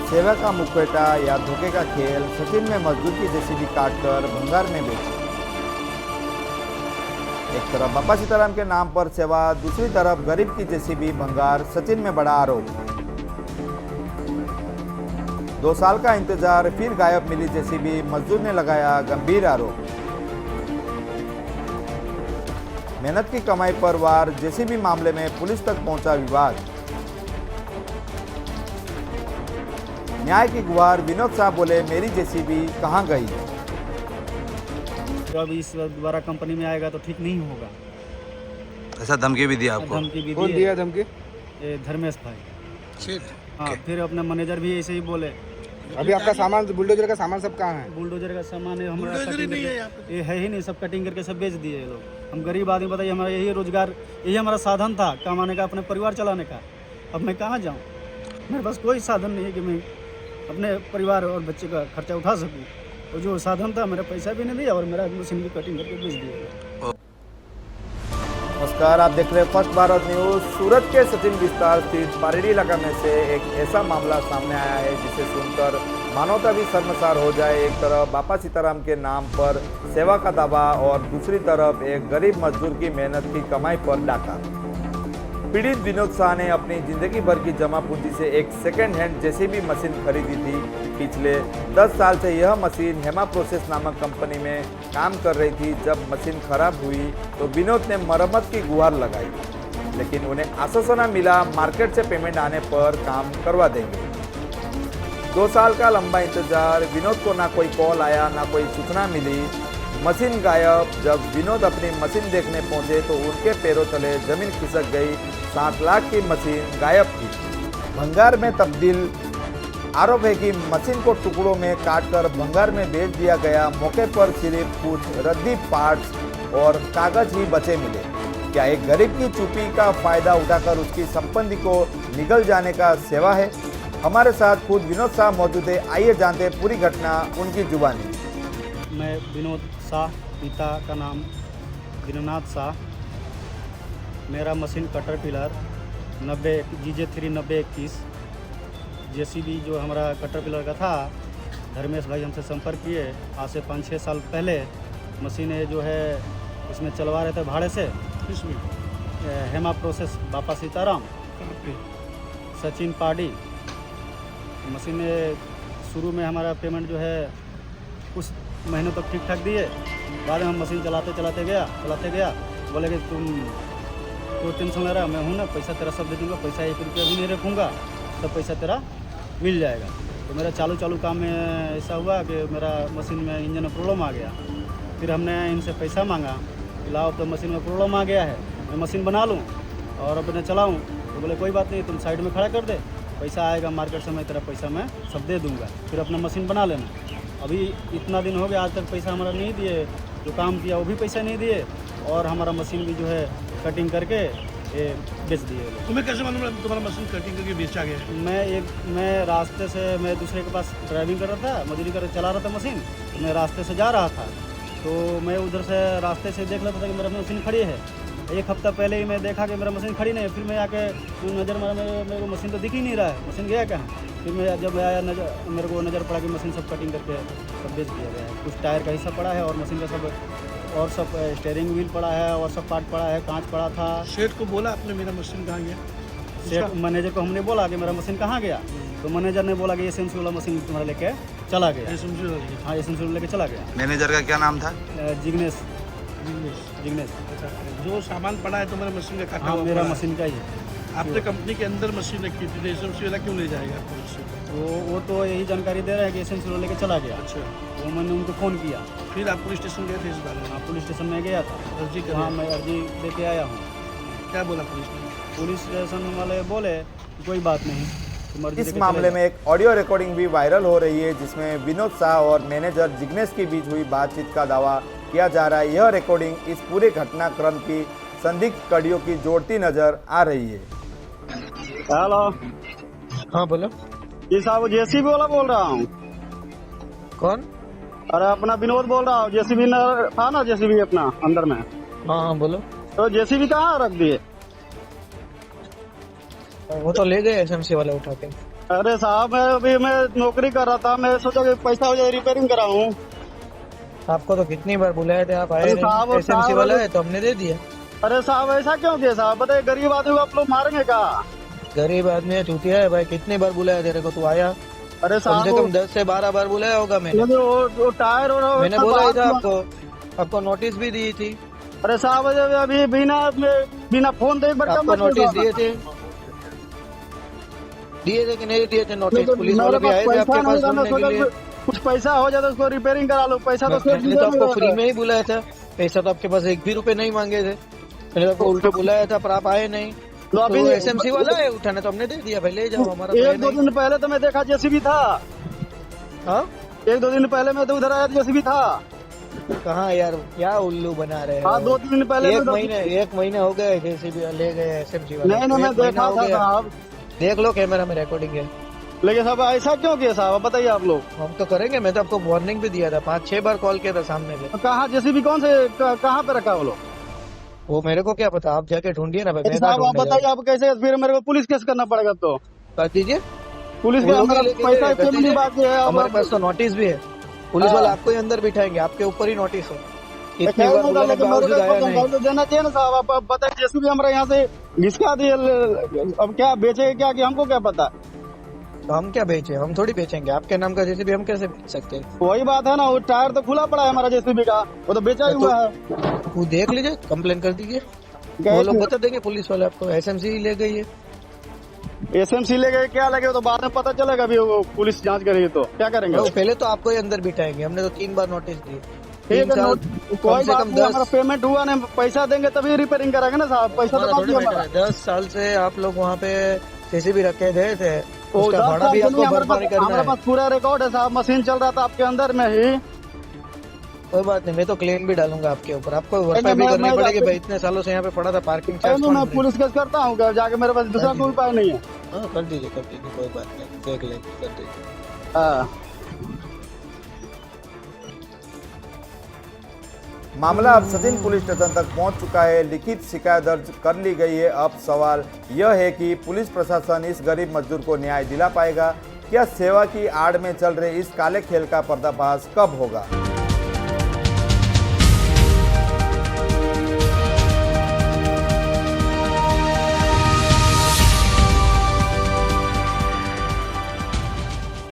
सेवा का मुखौटा या धोखे का खेल, सचिन में मजदूर की जेसीबी काटकर भंगार में बेची। एक तरफ बापा सीताराम के नाम पर सेवा, दूसरी तरफ गरीब की जेसीबी भंगार, सचिन में बड़ा आरोप। 2 साल का इंतजार, फिर गायब मिली जेसीबी, मजदूर ने लगाया गंभीर आरोप। मेहनत की कमाई पर वार, जेसीबी मामले में पुलिस तक पहुंचा विवाद। न्याय की गुहार, विनोद साहब बोले मेरी जेसीबी कहां गई। तो अब इस दोबारा कंपनी में आएगा तो ठीक नहीं होगा। ऐसा धमकी भी दिया आपको? धमकी भी कौन दी दिया है, धमकी? ये धर्मेश भाई। हाँ, फिर अपना मैनेजर भी ऐसे ही बोले। अभी आपका सामान, बुलडोजर का सामान सब कहाँ है? बुलडोजर का सामान है हमारा, कटिंग करके ये है ही नहीं, सब कटिंग करके सब बेच दिए ये लोग। हम गरीब आदमी, बताइए, हमारा यही रोजगार, यही हमारा साधन था कमाने का, अपने परिवार चलाने का। अब मैं कहाँ जाऊँ? मेरे पास कोई साधन नहीं है कि मैं अपने परिवार और बच्चे का खर्चा उठा सकूँ। और जो साधन था मेरा पैसा भी नहीं दिया और मेरा मशीन भी कटिंग करके बेच दिया। नमस्कार, आप देख रहे हैं फर्स्ट भारत न्यूज। सूरत के सचिन विस्तार स्थित पारेडी इलाका में से एक ऐसा मामला सामने आया है जिसे सुनकर मानवता भी शर्मसार हो जाए। एक तरफ बापा सीताराम के नाम पर सेवा का दावा और दूसरी तरफ एक गरीब मजदूर की मेहनत की कमाई पर डाका। पीड़ित विनोद शाह ने अपनी जिंदगी भर की जमा पूंजी से एक सेकेंड हैंड जेसीबी मशीन खरीदी थी। पिछले 10 साल से यह मशीन हेमा प्रोसेस नामक कंपनी में काम कर रही थी। जब मशीन खराब हुई तो विनोद ने मरम्मत की गुहार लगाई, लेकिन उन्हें आश्वासन मिला मार्केट से पेमेंट आने पर काम करवा देंगे। 2 साल का लंबा इंतजार, विनोद को ना कोई कॉल आया ना कोई सूचना मिली। मशीन गायब। जब विनोद अपनी मशीन देखने पहुंचे तो उनके पैरों तले जमीन खिसक गई। 7 लाख की मशीन गायब थी, भंगार में तब्दील। आरोप है कि मशीन को टुकड़ों में काटकर भंगार में बेच दिया गया। मौके पर सिर्फ कुछ रद्दी पार्ट्स और कागज ही बचे मिले। क्या एक गरीब की चुप्पी का फायदा उठाकर उसकी संपत्ति को निगल जाने का सेवा है? हमारे साथ खुद विनोद साहब मौजूद है, आइए जानते हैं पूरी घटना उनकी जुबानी। मैं विनोद शाह, पिता का नाम दीननाथ शाह। मेरा machine cutter pillar 90 GJ3 9021 JCB जो हमारा कटर पिलर का था, धर्मेश भाई हमसे संपर्क किए आज से 5-6 साल पहले। मशीनें जो है इसमें चलवा रहे थे भाड़े से। इसमें हेमा प्रोसेस बापा सीताराम, सचिन पार्टी। मशीनें शुरू में हमारा पेमेंट जो है कुछ महीनों तक ठीक ठाक दिए। बाद में हम मशीन चलाते गया। बोले कि तुम तो टेंशन ले रहा, मैं हूँ ना, पैसा तेरा सब दे दूँगा, पैसा 1 रुपया भी नहीं रखूँगा, सब पैसा तेरा मिल जाएगा। तो मेरा चालू काम में ऐसा हुआ कि मेरा मशीन में इंजन में प्रॉब्लम आ गया। फिर हमने इनसे पैसा मांगा, लाओ तो मशीन में प्रॉब्लम आ गया है, मैं मशीन बना लूँ और अपने चलाऊँ। तो बोले कोई बात नहीं, तुम साइड में खड़ा कर दे, पैसा आएगा मार्केट से मैं तेरा पैसा मैं सब दे दूँगा, फिर अपना मशीन बना लेना। अभी इतना दिन हो गया, आज तक पैसा हमारा नहीं दिए, जो काम किया वो भी पैसा नहीं दिए और हमारा मशीन भी जो है कटिंग करके बेच दिए। तुम्हें कैसे मालूम तुम्हारा मशीन कटिंग करके बेचा गया? मैं रास्ते से, मैं दूसरे के पास ड्राइविंग कर रहा था, मजदूरी कर चला रहा था मशीन, तो मैं रास्ते से जा रहा था तो मैं उधर से रास्ते से देख लेता था कि मेरा मशीन खड़ी है। 1 हफ्ता पहले ही मैं देखा कि मेरा मशीन खड़ी नहीं है। फिर मैं आके नज़र मारा, मेरे को मशीन तो दिख ही नहीं रहा है, मशीन गया कहाँ। फिर मैं जब आया मेरे को नज़र पड़ा कि मशीन सब कटिंग करके सब बेच दिया गया है। कुछ टायर का हिस्सा पड़ा है और मशीन का सब, और सब स्टीयरिंग व्हील पड़ा है और सब पार्ट पड़ा है, कांच पड़ा था। सेठ को बोला आपने मेरा मशीन कहाँ गया? सेठ मैनेजर को हमने बोला कि मेरा मशीन कहाँ गया, तो मैनेजर ने बोला कि एसएमसी वाला मशीन तुम्हारा लेके चला गया। हाँ, एसएमसी लेके चला गया। मैनेजर का क्या नाम था? जिग्नेश। अच्छा, जो सामान पड़ा है तुम्हारे मशीन का काटा हाँ, हुआ मेरा पड़ा है। मशीन का ही है। आपने कंपनी के अंदर मशीन रखी थी, एसएमसी वाला क्यों ले जाएगा आपको मशीन? वो तो यही जानकारी दे रहा है कि एसएमसी वाला लेके चला गया। अच्छा, तो मैंने उनको फ़ोन किया। फिर आप पुलिस स्टेशन गए थे इस बारे में? हाँ, पुलिस स्टेशन में गया था, अर्जी कर वहाँ मैं अर्जी लेके आया हूँ। क्या बोला पुलिस ने? पुलिस स्टेशन वाले बोले कोई बात नहीं, तुम अर्जी इस लेके मामले चले में एक ऑडियो रिकॉर्डिंग भी वायरल हो रही है जिसमें विनोद शाह और मैनेजर जिग्नेश के बीच हुई बातचीत का दावा किया जा रहा है। यह रिकॉर्डिंग इस पूरे घटनाक्रम की संदिग्ध कड़ियों की जोड़ती नजर आ रही है। हेलो, हाँ बोलो। जी साहब, जेसीबी वाला बोल रहा हूँ। कौन? अरे अपना विनोद बोल रहा हूँ। जेसीबी था ना, जेसीबी अपना अंदर में, हाँ बोलो। तो जेसीबी कहाँ रख दिए? वो तो ले गए एसएमसी वाले उठा के। अरे साहब मैं नौकरी कर रहा था, मैं सोचा कि पैसा हो जाए रिपेयरिंग कराऊं। आपको तो कितनी बार बुलाए थे, आप आए अरे नहीं। साहब, एसएमसी साहब, वाला है तो हमने दे दिया। अरे साहब ऐसा क्यों किया साहब? बताइए, गरीब आदमी को आप लोग मारेंगे क्या? गरीब आदमी है, चूतिया है भाई। कितनी बार बुलाया तेरे को, तू आया? अरे कम से साहब कम 10 से 12 बार बुलाया होगा मैंने। लेकिन वो टायर और मैंने बोला ही था आपको नोटिस भी दी थी। अरे साहब अभी बिना फोन दे एक बार आपको नोटिस दिए थे कि नहीं दिए थे नोटिस? पुलिस वाले भी आए थे आपके पास ढूंढने के लिए। कुछ पैसा हो जाए तो उसको रिपेयरिंग करा लो। पैसा तो सिर्फ मैंने तो आपको फ्री में ही बुलाया था, पैसा तो आपके पास एक भी रुपए नहीं मांगे थे। मैंने तो आपको उल्टा बुलाया था पर आप आए नहीं। तो अभी तो एसएमसी वाला है उठाने, तो हमने दे दिया भाई, ले जाओ। हमारा तो है एक दो नहीं। दिन पहले तो मैं देखा जेसीबी था। हाँ, एक दो दिन पहले मैं तो उधर आया जेसीबी था। कहाँ यार, क्या उल्लू बना रहे हो? हाँ 2-3 दिन पहले एक महीने हो गए जेसीबी ले गए एसएमसी वाले। नहीं मैं एक महीना देखा हो था गया। साहब। देख लो, कैमरा में रिकॉर्डिंग है। लेकिन साहब ऐसा क्यों किया साहब, बताइए आप लोग। हम तो करेंगे, मैं तो आपको वार्निंग भी दिया था, 5-6 बार कॉल किया था सामने से। कहाँ जेसीबी कौन से कहाँ पे रखा वो लोग? वो मेरे को क्या पता, आप जाके ढूंढिए ना भाई। मैं साहब आप बताइए, आप कैसे? फिर मेरे को पुलिस केस करना पड़ेगा। तो कर दीजिए। पुलिस वो लोग का ही लेके पैसा गए, कर पेमेंट दीजिए। बाकी है। हमारे पास तो नोटिस भी है। पुलिस वाले आपको ही अंदर बिठाएंगे, आपके ऊपर ही नोटिस है। इतनी बार बुलाने के बावजूद आया नहीं। तो देना चाहिए ना साहब। आप बताइए, जेसीबी हमारे यहाँ से घिसका दिए। अब क्या बेचे क्या कि हमको क्या पता? तो हम क्या बेचे? हम थोड़ी बेचेंगे आपके नाम का जेसीबी, हम कैसे बेच सकते हैं? वही बात है ना, वो टायर तो खुला पड़ा है हमारा जेसीबी का, वो तो बेचा ही हुआ है। वो देख लीजिए, कंप्लेन कर दीजिए। वो लोग बता देंगे पुलिस वाले आपको, एसएमसी ले गई है। एसएमसी ले गए क्या लगे तो बाद में पता चलेगा। अभी वो पुलिस जांच करेगी तो क्या करेंगे? वो पहले तो आपको ही अंदर बिठाएंगे। हमने तो 3 बार नोटिस दिए। ठीक है, कम कोई से बात कम नहीं, हमारा पेमेंट हुआ नहीं, पैसा देंगे तभी रिपेयरिंग कराएंगे ना साहब। पैसा तो बाकी है हमारा। 10 साल से आप लोग वहाँ पे जेसीबी रखे गए थे, वो उसका 10 भाड़ा साल भी से आपको नहीं, भरपाई करना हमारे है। पास पूरा रिकॉर्ड है साहब। मशीन चल रहा था आपके अंदर में ही। कोई बात नहीं, मैं तो क्लेम भी डालूंगा आपके ऊपर। आपको भरपाई भी करनी पड़ेगी भाई, इतने सालों से यहाँ पे पड़ा था पार्किंग चार्ज। नहीं मैं पुलिस केस करता हूँ क्या जाके? मेरे पास दूसरा कोई उपाय नहीं है। हाँ कर दीजिए, कोई बात नहीं, देख ले, कर दीजिए। हाँ मामला अब सचिन पुलिस स्टेशन तक पहुंच चुका है। लिखित शिकायत दर्ज कर ली गई है। अब सवाल यह है कि पुलिस प्रशासन इस गरीब मजदूर को न्याय दिला पाएगा? क्या सेवा की आड़ में चल रहे इस काले खेल का पर्दाफाश कब होगा?